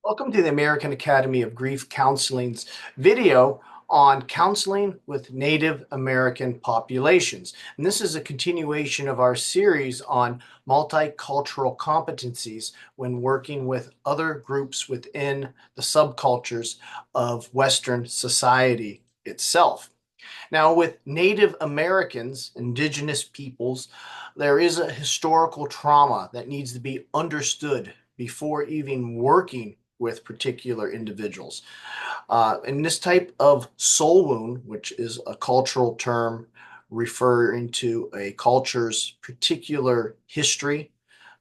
Welcome to the American Academy of Grief Counseling's video on counseling with Native American populations. And this is a continuation of our series on multicultural competencies when working with other groups within the subcultures of Western society itself. Now, with Native Americans, indigenous peoples, there is a historical trauma that needs to be understood before even working with particular individuals. And this type of soul wound, which is a cultural term referring to a culture's particular history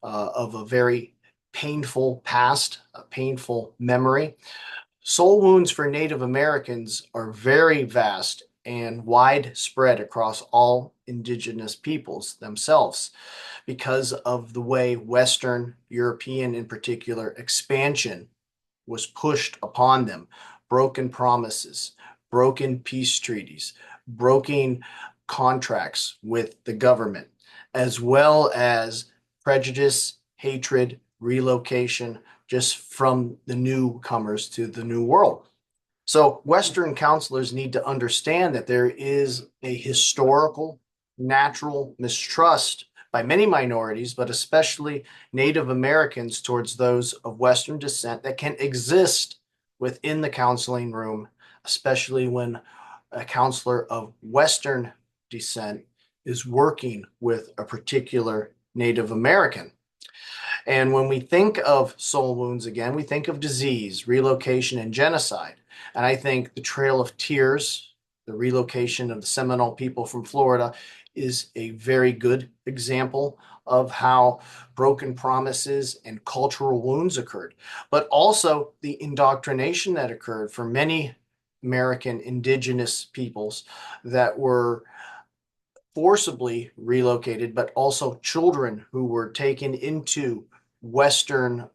of a very painful past, a painful memory. Soul wounds for Native Americans are very vast and widespread across all indigenous peoples themselves because of the way Western European, in particular, expansion was pushed upon them. Broken promises, broken peace treaties, broken contracts with the government, as well as prejudice, hatred, relocation, just from the newcomers to the new world. So Western counselors need to understand that there is a historical, natural mistrust by many minorities, but especially Native Americans towards those of Western descent that can exist within the counseling room, especially when a counselor of Western descent is working with a particular Native American. And when we think of soul wounds again, we think of disease, relocation, and genocide. And I think the Trail of Tears, the relocation of the Seminole people from Florida, is a very good example of how broken promises and cultural wounds occurred, but also the indoctrination that occurred for many American indigenous peoples that were forcibly relocated, but also children who were taken into Western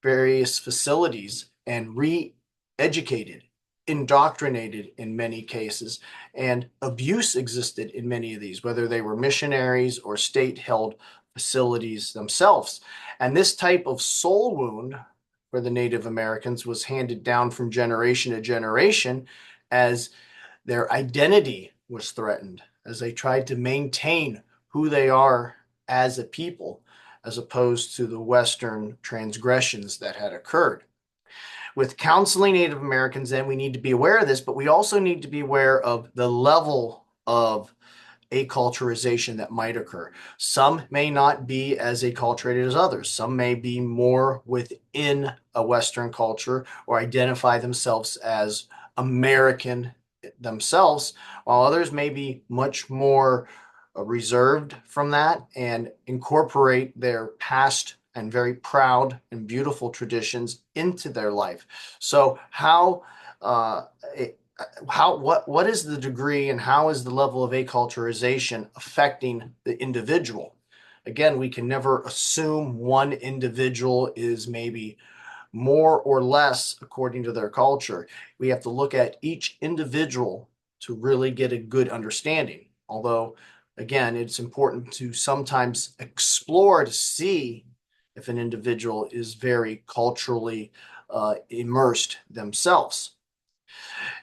various facilities and re-educated, indoctrinated in many cases, and abuse existed in many of these, whether they were missionaries or state-held facilities themselves. And this type of soul wound for the Native Americans was handed down from generation to generation as their identity was threatened, as they tried to maintain who they are as a people, as opposed to the Western transgressions that had occurred. With counseling Native Americans, then we need to be aware of this, but we also need to be aware of the level of acculturation that might occur. Some may not be as acculturated as others. Some may be more within a Western culture or identify themselves as American themselves, while others may be much more reserved from that and incorporate their past and very proud and beautiful traditions into their life. So what is the degree and how is the level of acculturation affecting the individual? Again, we can never assume one individual is maybe more or less according to their culture. We have to look at each individual to really get a good understanding. Although, again, it's important to sometimes explore to see if an individual is very culturally immersed themselves.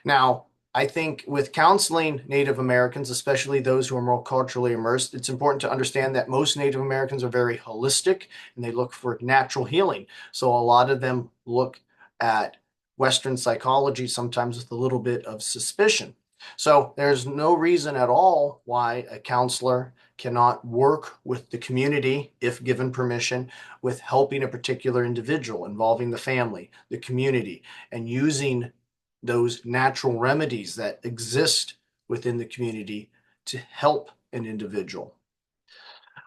Now, I think with counseling Native Americans, especially those who are more culturally immersed, it's important to understand that most Native Americans are very holistic and they look for natural healing. So a lot of them look at Western psychology sometimes with a little bit of suspicion. So there's no reason at all why a counselor cannot work with the community, if given permission, with helping a particular individual, involving the family, the community, and using those natural remedies that exist within the community to help an individual.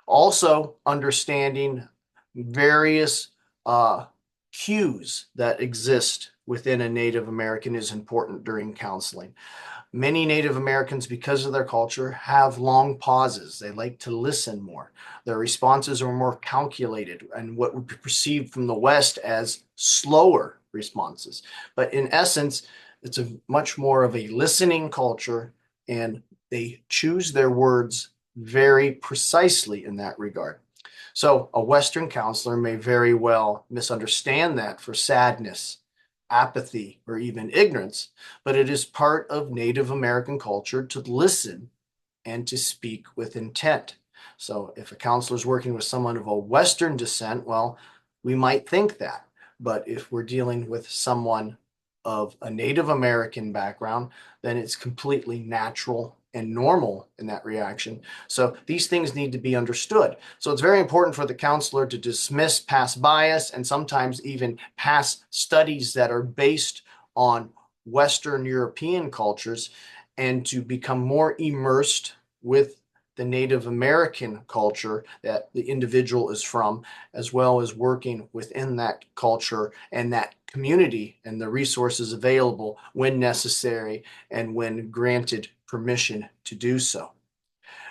Also, understanding various cues that exist within a Native American is important during counseling. Many Native Americans, because of their culture, have long pauses. They like to listen more. Their responses are more calculated and what would be perceived from the West as slower responses. But in essence, it's a much more of a listening culture, and they choose their words very precisely in that regard. So a Western counselor may very well misunderstand that for sadness, apathy, or even ignorance, but it is part of Native American culture to listen and to speak with intent. So if a counselor is working with someone of a Western descent, well, we might think that. But if we're dealing with someone of a Native American background, then it's completely natural and normal in that reaction. So these things need to be understood. So it's very important for the counselor to dismiss past bias and sometimes even past studies that are based on Western European cultures and to become more immersed with the Native American culture that the individual is from, as well as working within that culture and that community and the resources available when necessary and when granted permission to do so.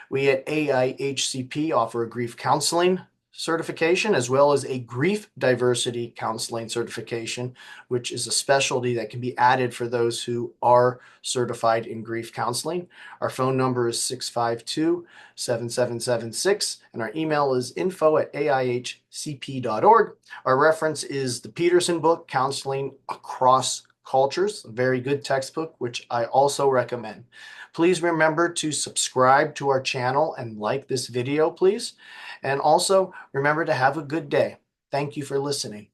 We at AIHCP offer a grief counseling certification as well as a grief diversity counseling certification, which is a specialty that can be added for those who are certified in grief counseling. Our phone number is 652-7776 and our email is info@aihcp.org. Our reference is the Peterson book, Counseling Across Cultures, a very good textbook, which I also recommend. Please remember to subscribe to our channel and like this video, please. And also remember to have a good day. Thank you for listening.